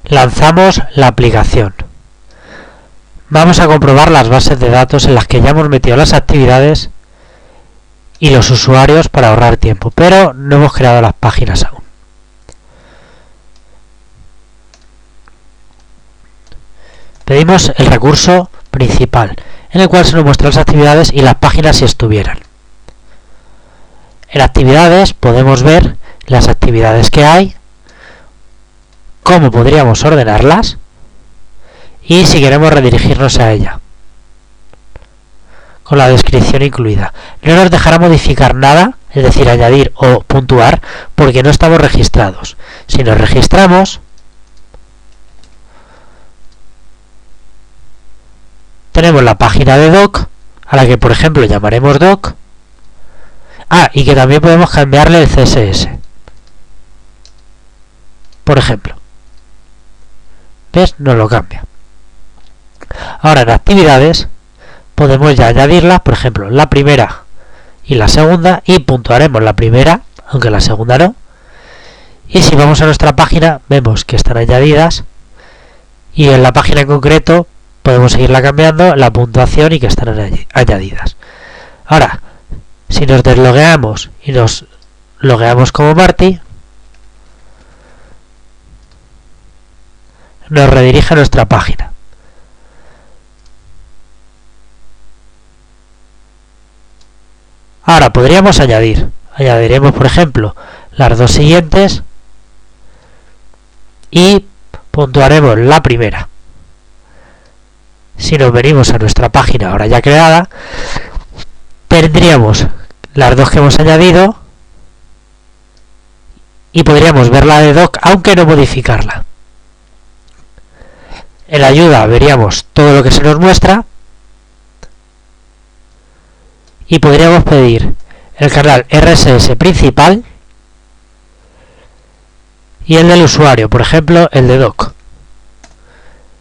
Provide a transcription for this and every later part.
lanzamos la aplicación. Vamos a comprobar las bases de datos en las que ya hemos metido las actividades y los usuarios para ahorrar tiempo, pero no hemos creado las páginas aún. Pedimos el recurso principal, en el cual se nos muestran las actividades y las páginas si estuvieran. En actividades podemos ver las actividades que hay, cómo podríamos ordenarlas y si queremos redirigirnos a ella, con la descripción incluida. No nos dejará modificar nada, es decir, añadir o puntuar, porque no estamos registrados. Si nos registramos, tenemos la página de doc, a la que por ejemplo llamaremos doc. Y que también podemos cambiarle el CSS, por ejemplo. ¿Ves? Nos lo cambia. Ahora en actividades podemos ya añadirlas, por ejemplo, la primera y la segunda, y puntuaremos la primera, aunque la segunda no. Y si vamos a nuestra página, vemos que están añadidas, y en la página en concreto podemos seguirla cambiando, la puntuación y que están añadidas. Ahora, si nos deslogueamos y nos logueamos como Marty, nos redirige a nuestra página. Ahora podríamos añadir. Añadiremos, por ejemplo, las dos siguientes y puntuaremos la primera. Si nos venimos a nuestra página ahora ya creada, tendríamos las dos que hemos añadido y podríamos ver la de doc, aunque no modificarla. En la ayuda veríamos todo lo que se nos muestra y podríamos pedir el canal RSS principal y el del usuario, por ejemplo el de doc,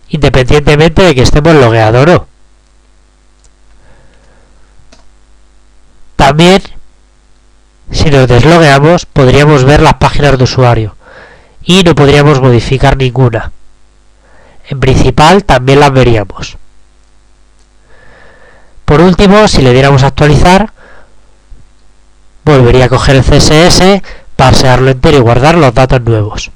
independientemente de que estemos logueados o no. También, si nos deslogueamos, podríamos ver las páginas de usuario y no podríamos modificar ninguna. En principal también las veríamos. Por último, si le diéramos a actualizar, volvería a coger el CSS, parsearlo entero y guardar los datos nuevos.